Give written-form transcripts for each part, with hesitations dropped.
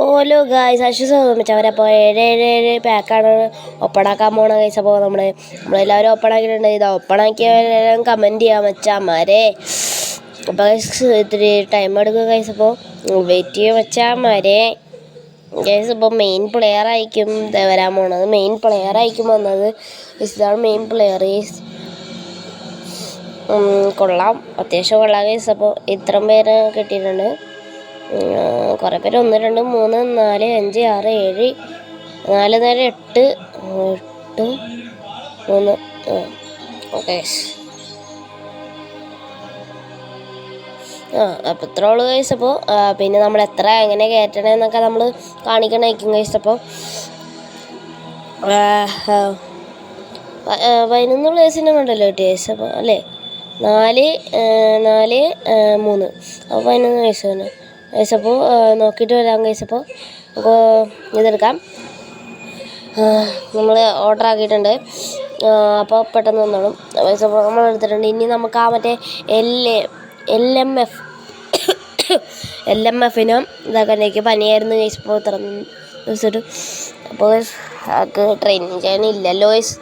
ഓലോ ഗായ്സ് അശ്വസമിച്ചവരപ്പോൾ 7 പാക്കാണ് ഒപ്പണാക്കാൻ പോണ ഗൈസ്. അപ്പോൾ നമ്മളെല്ലാവരും ഒപ്പണാക്കിയിട്ടുണ്ട്. ഇതാ ഒപ്പണാക്കിയവരെല്ലാം കമൻറ്റ് ചെയ്യാൻ വെച്ചാമാരെ. അപ്പോൾ ഗൈസ് ഇത്തിരി ടൈം എടുക്കും ഗൈസ്. അപ്പോൾ വെയിറ്റ് ചെയ്യാൻ വെച്ചാമാരെ ഗൈസ്. ഇപ്പോൾ മെയിൻ പ്ലെയർ ആയിരിക്കും വരാൻ പോണത്. മെയിൻ പ്ലെയർ ആയിരിക്കും വന്നത്. ഇതാണ് മെയിൻ പ്ലെയർ. കൊള്ളാം, അത്യാവശ്യം കൊള്ളാം ഗൈസ്. അപ്പോൾ ഇത്രയും പേര് കിട്ടിയിട്ടുണ്ട്. കുറേ പേര് 1 2 3 4 5 6 7 4 4 8 3 ഓക്കെ. അപ്പോൾ ഇത്ര ഉള്ളു ഗൈസ്. അപ്പോൾ പിന്നെ നമ്മൾ എത്ര എങ്ങനെ കയറ്റണമെന്നൊക്കെ നമ്മൾ കാണിക്കണമായിരിക്കും ഗൈസ്. അപ്പോൾ 11 പ്ലേസിനും ഉണ്ടല്ലോ കിട്ടിയ ഗൈസ്. അപ്പോൾ അല്ലേ 4 4 3 അപ്പോൾ 11 വയസ്സ് തന്നെ ഗൈസ്. അപ്പോൾ നോക്കിയിട്ട് വരാം ഗൈസ്. അപ്പോൾ ഇതെടുക്കാം. നമ്മൾ ഓർഡർ ആക്കിയിട്ടുണ്ട്. അപ്പോൾ പെട്ടെന്ന് വന്നോളും ഗൈസ്. അപ്പോൾ നമ്മൾ എടുത്തിട്ടുണ്ട്. ഇനി നമുക്ക് ആ മറ്റേ LMFനും ഇതാക്കാനേക്ക് പനിയായിരുന്നു ഗൈസ്. ഇപ്പോൾ ഇത്ര ദിവസമായിട്ട്. അപ്പോൾ ആൾക്ക് ട്രെയിനിങ് ചെയ്യാനില്ലല്ലോ ഗൈസ്.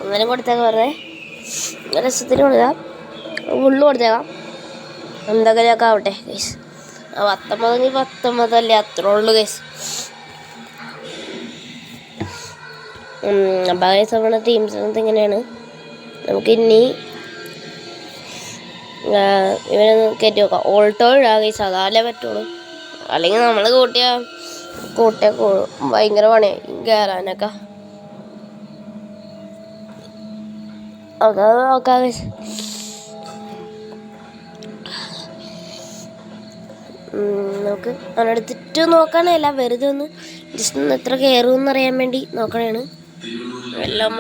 അങ്ങനെ കൊടുത്തേക്കാം. വെറുതെ രസത്തിന് കൊടുക്കാം, ഫുള്ള് കൊടുത്തേക്കാം, എന്തെങ്കിലുമൊക്കെ ആവട്ടെ ഗൈസ്. 19 19 അല്ലേ, അത്രേ ഉള്ളൂ ഗൈസ്. അപ്പോൾ ഗൈസ് നമ്മുടെ ടീംസ് ഇങ്ങനെയാണ്. നമുക്കിനി ഇവനൊന്ന് കയറ്റി നോക്കാം. ഓൾട്ടോ ഇടാം ഗൈസ്, അതാലേ പറ്റുള്ളൂ. അല്ലെങ്കിൽ നമ്മൾ കൂട്ടിയ ഭയങ്കര പണിയായി കയറാനൊക്കെ. നോക്കാം ഗൈസ്. നമുക്ക് അവനെടുത്തിട്ട് നോക്കണമല്ല, വെറുതെ ഒന്ന് ജസ്റ്റ് ഒന്ന് എത്ര കയറുമെന്ന് അറിയാൻ വേണ്ടി നോക്കണേണ്. എല്ലാം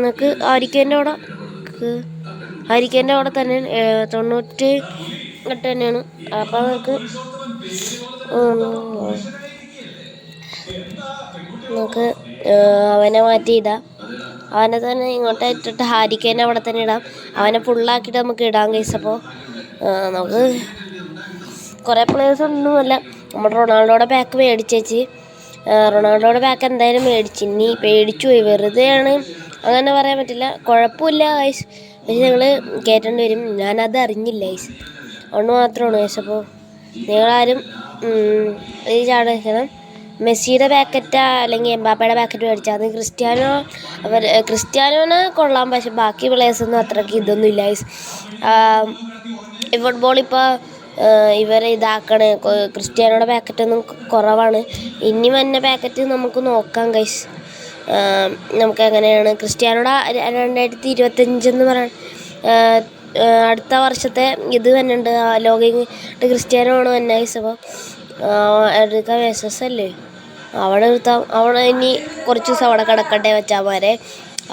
നമുക്ക് ഹരിക്കേൻ്റെ അവിടെ തന്നെ 98 തന്നെയാണ്. അപ്പോൾ നമുക്ക് അവനെ മാറ്റിയിടാം. അവനെ തന്നെ ഇങ്ങോട്ട് ഇട്ടിട്ട് ഹാരിക്കേനെ അവിടെ തന്നെ ഇടാം. അവനെ ഫുള്ളാക്കിയിട്ട് നമുക്ക് ഇടാം ഗൈസ്. അപ്പോൾ നമുക്ക് കുറേ പ്ലേയേഴ്സ് ഒന്നുമല്ല. നമ്മൾ റൊണാൾഡോയുടെ ബാക്ക് മേടിച്ചേച്ച്, റൊണാൾഡോയുടെ ബാക്ക് എന്തായാലും മേടിച്ച്, ഇനി പേടിച്ചു പോയി, വെറുതെയാണ് അങ്ങനെ പറയാൻ പറ്റില്ല. കുഴപ്പമില്ല ഗൈസ്, പക്ഷേ ഞങ്ങൾ കയറ്റേണ്ടി വരും. ഞാനത് അറിഞ്ഞില്ല ഗൈസ്, അതുകൊണ്ട് മാത്രമാണ് ഗൈസ്. അപ്പോൾ നിങ്ങളാരും ഈ ചാട് വയ്ക്കണം. മെസ്സിയുടെ പാക്കറ്റാ അല്ലെങ്കിൽ എംബാപ്പയുടെ പാക്കറ്റ് മേടിച്ചാൽ അത് ക്രിസ്ത്യാനോനെ കൊള്ളാം, പക്ഷെ ബാക്കി പ്ലേയേഴ്സൊന്നും അത്രയ്ക്ക് ഇതൊന്നും ഇല്ല ഗൈസ്. ഈ ഫുട്ബോളിപ്പോൾ ഇവരെ ഇതാക്കണേ, ക്രിസ്ത്യാനോയുടെ പാക്കറ്റൊന്നും കുറവാണ്. ഇനി വന്ന പാക്കറ്റ് നമുക്ക് നോക്കാം ഗൈസ്. നമുക്ക് എങ്ങനെയാണ് ക്രിസ്ത്യാനോയുടെ 2025 എന്ന് പറയാൻ അടുത്ത വർഷത്തെ ഇത് തന്നെ ഉണ്ട്. ലോഗിങ് ക്രിസ്ത്യാനോ ആണ് തന്നെ ഗൈസ്. അപ്പോൾ എടുക്കാം. SS അല്ലേ, അവിടെ നിർത്താം. അവിടെ ഇനി കുറച്ച് ദിവസം അവിടെ കിടക്കട്ടെ വെച്ചാമാരെ.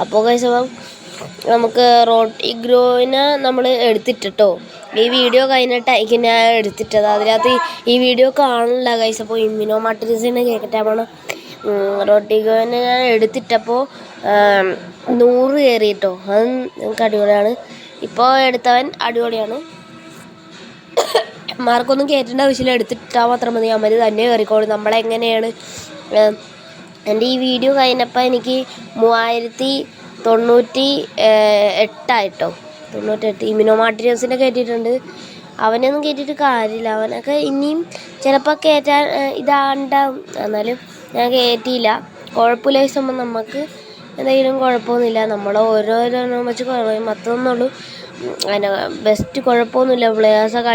അപ്പോൾ ഗൈസ് അപ്പം നമുക്ക് റോഡ്രിഗോനെ നമ്മൾ എടുത്തിട്ടോ. ഈ വീഡിയോ കഴിഞ്ഞിട്ടായിരിക്കും ഞാൻ എടുത്തിട്ടത്. അതിനകത്ത് ഈ വീഡിയോ കാണില്ല ഗൈസ്. അപ്പോൾ ഇമ്മിനോ മാർട്ടിനസിനെ കേൾക്കട്ടെ പോണം. റോഡ്രിഗോനെ ഞാൻ എടുത്തിട്ടപ്പോൾ 100 കയറിയിട്ടോ. അത് നിങ്ങൾക്ക് അടിപൊളിയാണ്. ഇപ്പോൾ എടുത്തവൻ അടിപൊളിയാണ്. മാർക്കൊന്നും കയറ്റേണ്ട ആവശ്യമില്ല, എടുത്തിട്ടാൽ മാത്രം മതി. അമ്മ തന്നെ കയറിക്കോളും. നമ്മളെങ്ങനെയാണ് എൻ്റെ ഈ വീഡിയോ കഴിഞ്ഞപ്പോൾ എനിക്ക് 3098 ഇമ്മിനോ മാർട്ടിനസിനെ കയറ്റിയിട്ടുണ്ട്. അവനൊന്നും കയറ്റിയിട്ട് കാര്യമില്ല, അവനൊക്കെ ഇനിയും ചിലപ്പോൾ കയറ്റാൻ ഇതാണ്ടാവും. എന്നാലും ഞാൻ കയറ്റിയില്ല. കുഴപ്പമില്ല സംഭവം, നമുക്ക് എന്തെങ്കിലും കുഴപ്പമൊന്നുമില്ല. നമ്മൾ ഓരോരോ വെച്ച് കുറയും, അത്രയൊന്നുള്ളൂ. അതിന് ബെസ്റ്റ് കുഴപ്പമൊന്നുമില്ല. പ്ലേയേഴ്സൊക്കെ